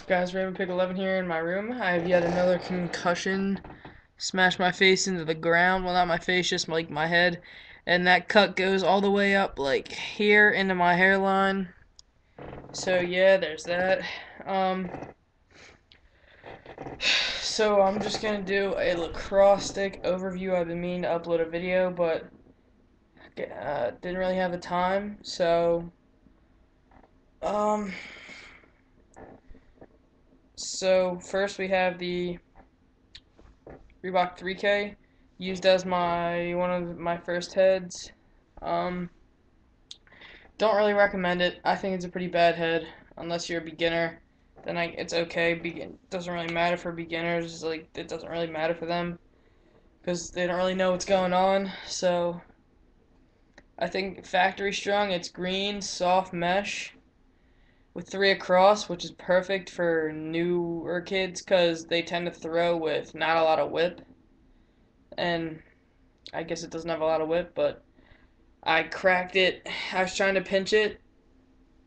up, guys? Raven11 here in my room. I have yet another concussion. Smashed my face into the ground. Well, not my face, just like my head. And that cut goes all the way up, like here into my hairline. So yeah, there's that. Um, so I'm just gonna do a lacrosse stick overview. I've been meaning to upload a video, but didn't really have the time. Um, so first we have the Reebok 3K, used as one of my first heads. Um, don't really recommend it. I think it's a pretty bad head unless you're a beginner. Then it's okay. Doesn't really matter for beginners. Like it doesn't really matter for them because they don't really know what's going on. So I think factory strung. It's green, soft mesh with 3 across, which is perfect for newer kids because they tend to throw with not a lot of whip. And I guess it doesn't have a lot of whip, but I cracked it. I was trying to pinch it.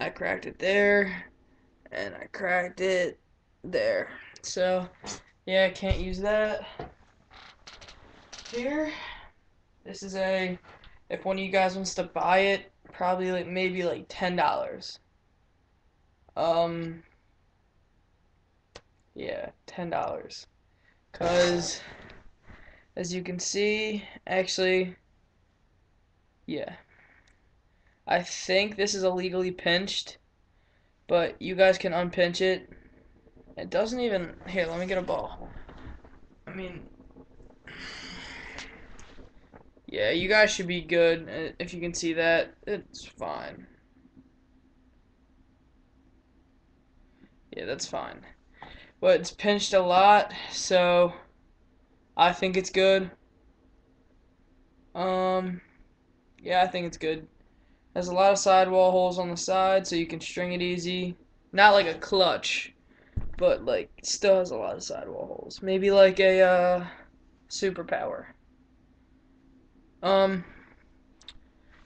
I cracked it there, and I cracked it there. So, yeah, I can't use that. Here, this is if one of you guys wants to buy it, probably maybe like $10. Um, yeah, $10. Cause, as you can see, actually, yeah. I think this is illegally pinched, but you guys can unpinch it. It doesn't even, here, let me get a ball. I mean, yeah, you guys should be good. If you can see that, it's fine. Yeah, that's fine. But it's pinched a lot, so I think it's good. Um, yeah, I think it's good. Has a lot of sidewall holes on the side, so you can string it easy. Not like a clutch, but like it still has a lot of sidewall holes. Maybe like a superpower. Um,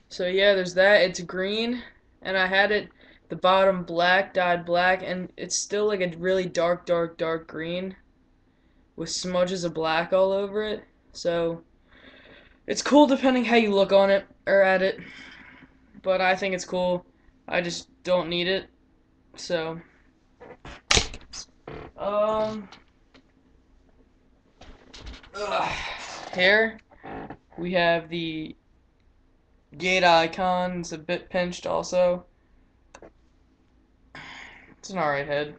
so yeah, there's that. It's green, and I had it the bottom black, dyed black, and it's still like a really dark, dark, dark green with smudges of black all over it. So it's cool depending how you look on it or at it, but I think it's cool. I just don't need it. So um, ugh. Here we have the gate icon. It's a bit pinched also. It's an alright head.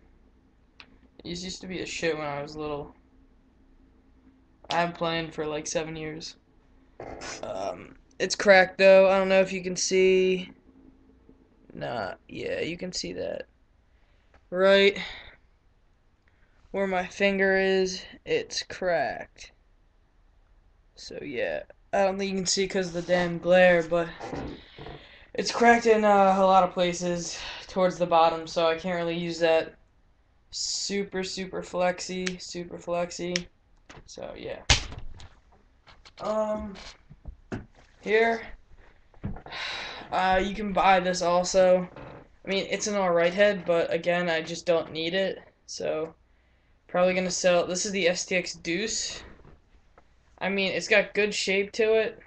It used to be a shit when I was little. I've played for like 7 years. It's cracked though. I don't know if you can see. Nah, yeah, you can see that. Right where my finger is, it's cracked. So yeah, I don't think you can see because of the damn glare, but it's cracked in a lot of places towards the bottom, so I can't really use that super, super flexy, super flexy. So yeah. Um, Here, you can buy this also. I mean, it's an alright head, but again, I just don't need it. So, probably gonna sell. This is the STX Deuce. I mean, it's got good shape to it.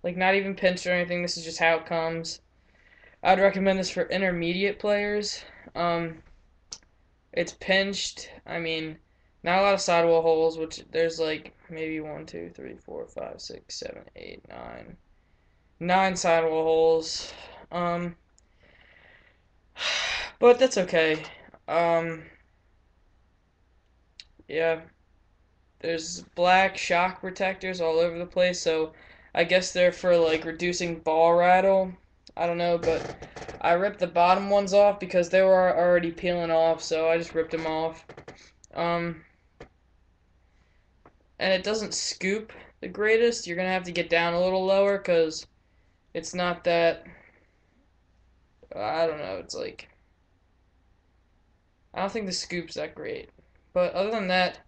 Like, not even pinched or anything. This is just how it comes. I'd recommend this for intermediate players. Um, it's pinched. I mean, not a lot of sidewall holes, which there's like maybe 1, 2, 3, 4, 5, 6, 7, 8, 9. 9 sidewall holes. Um, but that's okay. Um, yeah, there's black shock protectors all over the place, so I guess they're for like reducing ball rattle. I don't know, but I ripped the bottom ones off because they were already peeling off, so I just ripped them off. Um, and it doesn't scoop the greatest. You're gonna have to get down a little lower because it's not that. I don't know. It's like I don't think the scoop's that great. But other than that,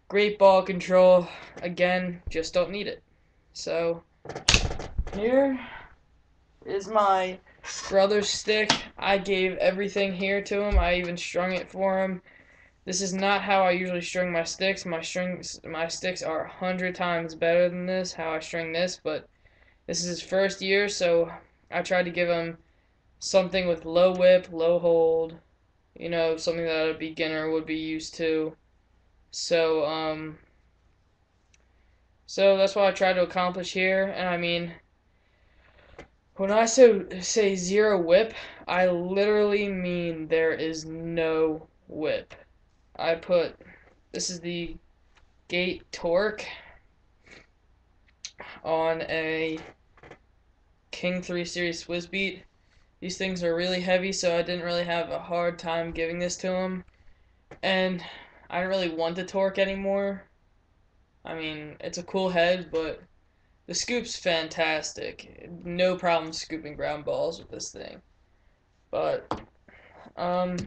great ball control. Again, just don't need it. So, here is my brother's stick, I gave everything here to him. I even strung it for him. This is not how I usually string my sticks. My sticks are 100 times better than this, how I string this, but this is his first year, so I tried to give him something with low whip, low hold, something that a beginner would be used to. So, so that's what I tried to accomplish here, and I mean, when I say zero whip, I literally mean there is no whip. This is the gate torque on a King 3 Series Swiss Beat. These things are really heavy, so I didn't really have a hard time giving this to him. And I don't really want the torque anymore. I mean, it's a cool head, but the scoop's fantastic. No problem scooping ground balls with this thing. But, um,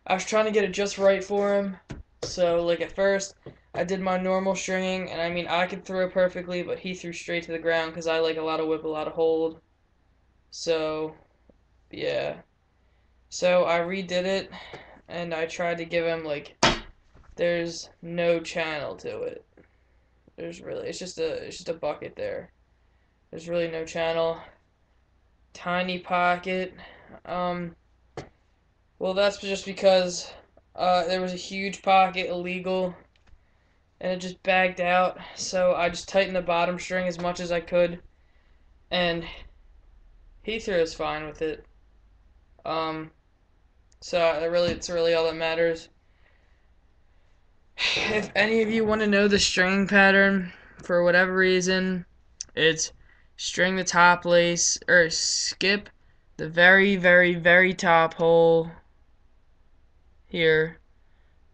I was trying to get it just right for him. So, like, at first, I did my normal stringing, and I mean, I could throw perfectly, but he threw straight to the ground because I like a lot of whip, a lot of hold. So, yeah. So, I redid it, and I tried to give him, like, there's no channel to it. It's just a bucket there. There's really no channel. Tiny pocket. Um, well, that's just because there was a huge pocket illegal, and it just bagged out. So I just tightened the bottom string as much as I could, and he throws fine with it. Um, so it's really all that matters. If any of you want to know the stringing pattern, for whatever reason, it's string the top lace, or skip the very, very, very top hole here,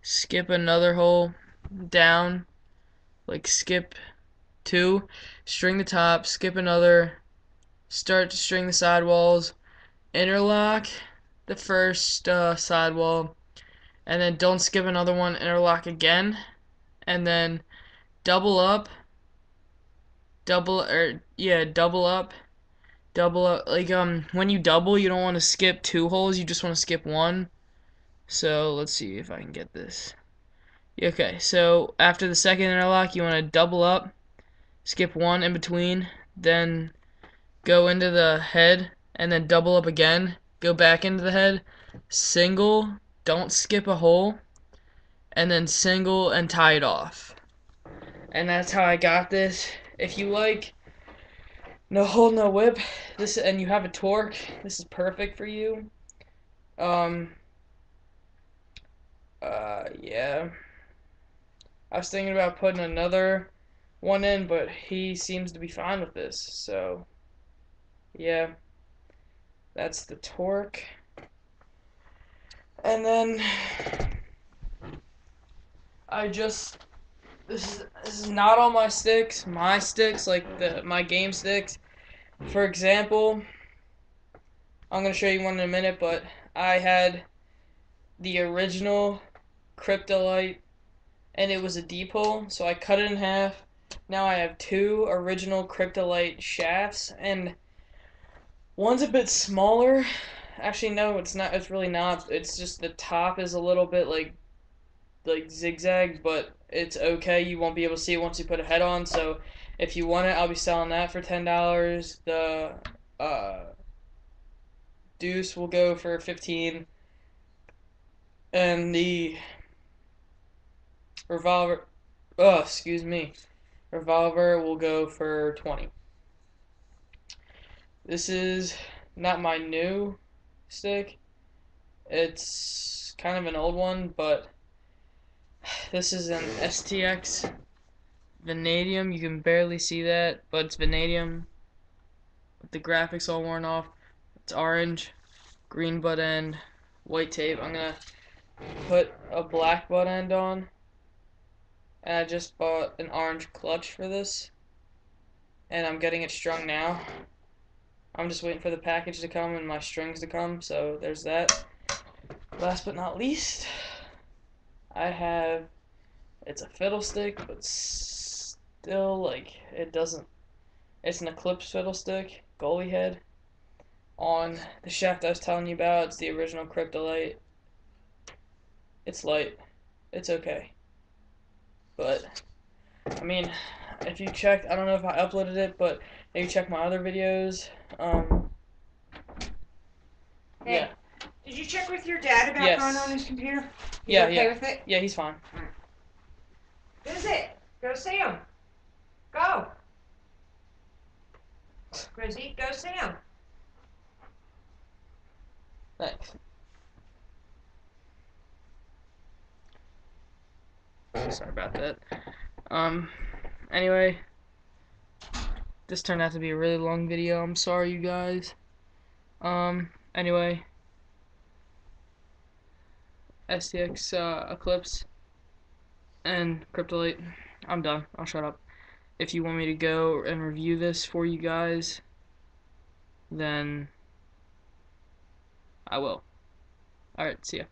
skip another hole down, like skip two, string the top, skip another, start to string the sidewalls, interlock the first sidewall, and then don't skip another one, interlock again, and then double up, double up. Like when you double, you don't want to skip two holes, you just want to skip one. So let's see if I can get this. Okay, so after the second interlock, you want to double up, skip one in between, then go into the head, and then double up again, go back into the head, single, don't skip a hole, and then single and tie it off. And that's how I got this. If you like no hole, no whip, and you have a torque, this is perfect for you. Um, yeah. I was thinking about putting another one in, but he seems to be fine with this. So, yeah, that's the torque. And then this is not all my sticks. My sticks, like my game sticks. For example, I'm gonna show you one in a minute, but I had the original Cryptolite, and it was a deep hole, so I cut it in half. Now I have two original Cryptolite shafts, and one's a bit smaller. Actually, no, it's not. It's really not. It's just the top is a little bit like zigzag, but it's okay. You won't be able to see it once you put a head on. So if you want it, I'll be selling that for $10. The uh, Deuce will go for 15, and the revolver. Oh, excuse me. Revolver will go for 20. This is not my new stick. It's kind of an old one, but this is an STX vanadium. You can barely see that, but it's vanadium with the graphics all worn off. It's orange, green butt end, white tape. I'm gonna put a black butt end on, and I just bought an orange clutch for this, and I'm getting it strung now. I'm just waiting for the package to come and my strings to come, so there's that. Last but not least, I have, it's a fiddle stick, but still, like, it's an Eclipse fiddle stick, goalie head. on the shaft I was telling you about. It's the original Cryptolite. It's light. It's okay. But, I mean, if you checked, I don't know if I uploaded it, but if you check my other videos, Hey, yeah. did you check with your dad about Yes. going on his computer? He's Yeah, okay yeah. with it? Yeah, he's fine. Visit. Go see him. Go. Grizzy, go see him. Thanks. Sorry about that. Anyway, this turned out to be a really long video. I'm sorry, you guys. Anyway, STX, Eclipse, and Cryptolite. I'm done. I'll shut up. If you want me to go and review this for you guys, then I will. Alright, see ya.